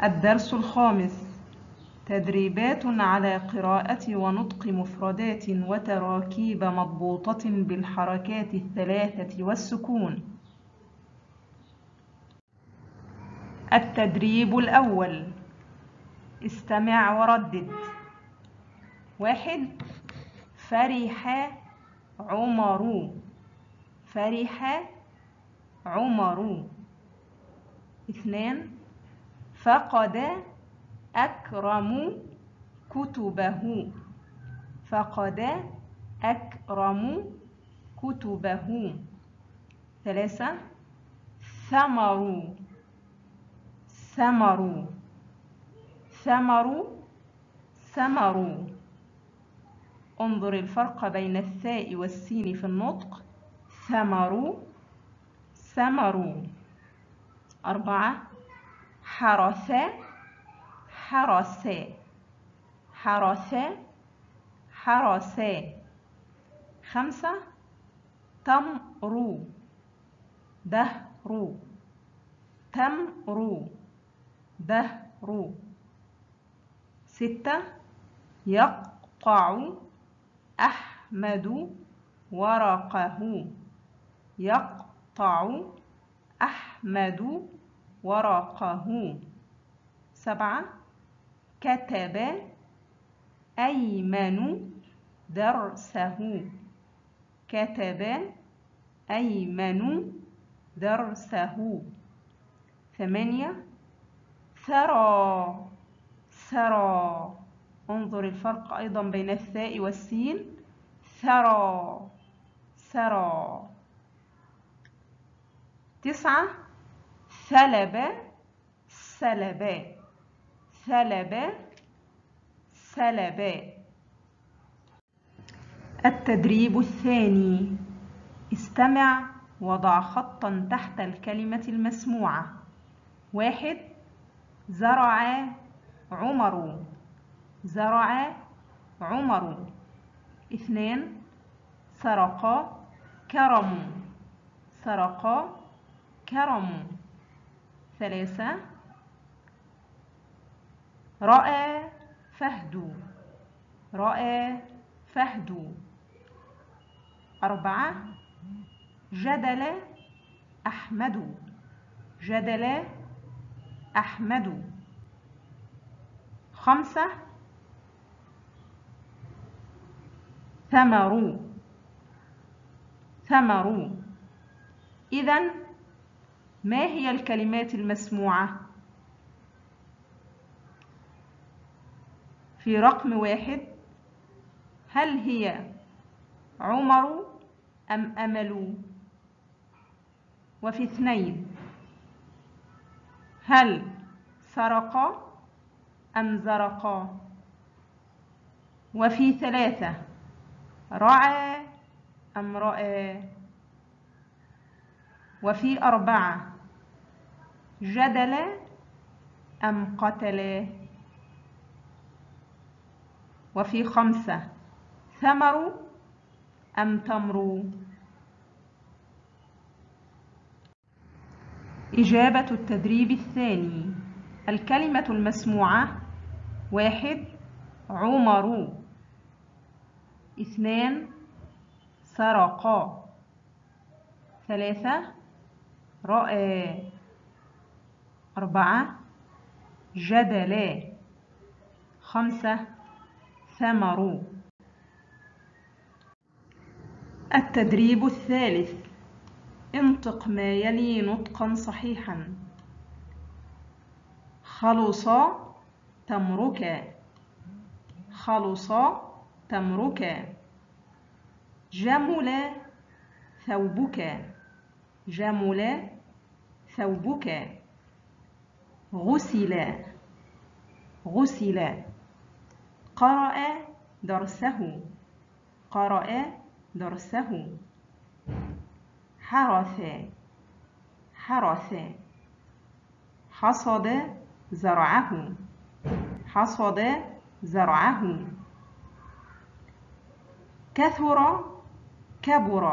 الدرس الخامس: تدريبات على قراءة ونطق مفردات وتراكيب مضبوطة بالحركات الثلاثة والسكون. التدريب الأول: استمع وردد. 1. فرح عمر. فرح عمر. 2. فقد أكرم كتبه. فقد أكرم كتبه. 3. ثمر. ثمر. ثمر. ثمر. انظر الفرق بين الثاء والسين في النطق. ثمر. ثمر. 4. حرث. حرث. حرث. حرث. 5. تمر. دهر. تمر. دهر. 6. يقطع أحمد ورقه. يقطع أحمد ورقه. 7. كتب أيمن درسه. كتب أيمن درسه. 8. ثرى. ثرى. انظر الفرق أيضا بين الثاء والسين. ثرى. ثرى. 9. ثلب. سلب. ثلب. سلب. التدريب الثاني: استمع وضع خطا تحت الكلمة المسموعة. 1. زرع عمر. زرع عمر. 2. سرق كرم. سرق كرم. 3. رأى فهد. رأى فهد. 4. جدل أحمد. جدل أحمد. 5. ثمر. ثمر. إذن ما هي الكلمات المسموعة؟ في رقم 1 هل هي عمر أم أمل؟ وفي 2 هل سرق أم زرق؟ وفي 3 رعى أم رأى؟ وفي 4 جدل أم قتل؟ وفي 5 ثمر أم تمر؟ إجابة التدريب الثاني: الكلمة المسموعة: 1 عمر. 2 سرق. 3 رأى. 4 جدل. 5 ثمر. التدريب الثالث: انطق ما يلي نطقا صحيحا. خلص تمرك. خلص تمرك. جمل ثوبك. جمل ثوبك. غسل. غسل. قرأ درسه. قرأ درسه. حرث. حرث. حصد زرعه. حصد زرعه. كثر كبر.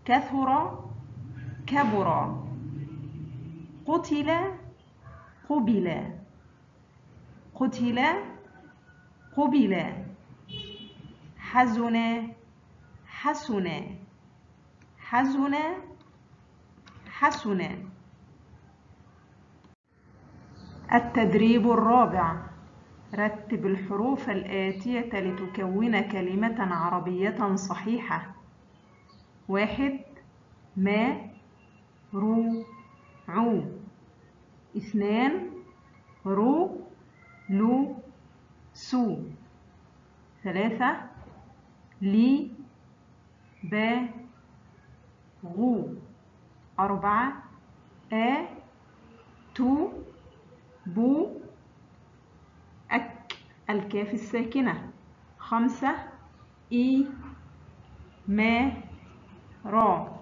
كثر كبر. قتل قبل قتل قبل حزن حسن حزن حسن. التدريب الرابع: رتب الحروف الآتية لتكون كلمة عربية صحيحة. 1 ما رو عو. 2 رو لو سو. 3 لي با غو. 4 تو بو أك الكاف الساكنة. 5 إي ما را.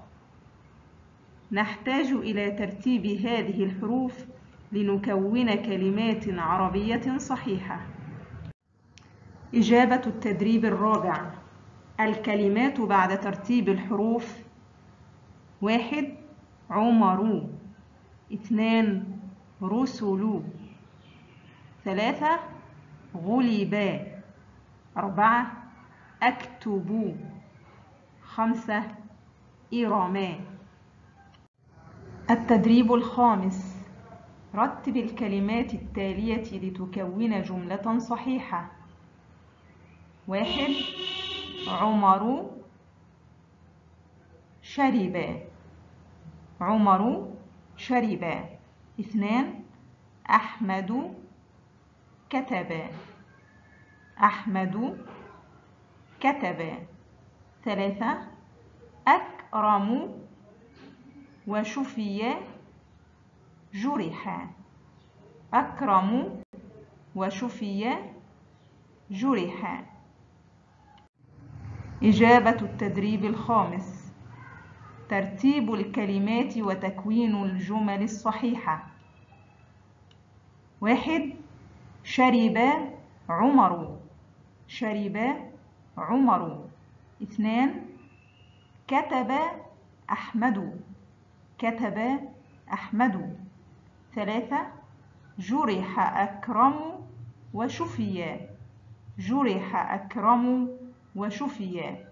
نحتاج إلى ترتيب هذه الحروف لنكون كلمات عربية صحيحة. إجابة التدريب الرابع: الكلمات بعد ترتيب الحروف: 1 عمر. 2 رسل. 3 غلب. 4 أكتب. 5 إرم. التدريب الخامس: رتب الكلمات التالية لتكون جملة صحيحة. 1 عمر شرب. عمر شرب. 2 أحمد كتب. أحمد كتب. 3 أكرم وشفي جرح. أكرم وشفي جرح. إجابة التدريب الخامس: ترتيب الكلمات وتكوين الجمل الصحيحة. 1 شرب عمر. شرب عمر. 2 كتب أحمد. كتب أحمد. 3 جرح أكرم وشفي. جرح أكرم وشفي.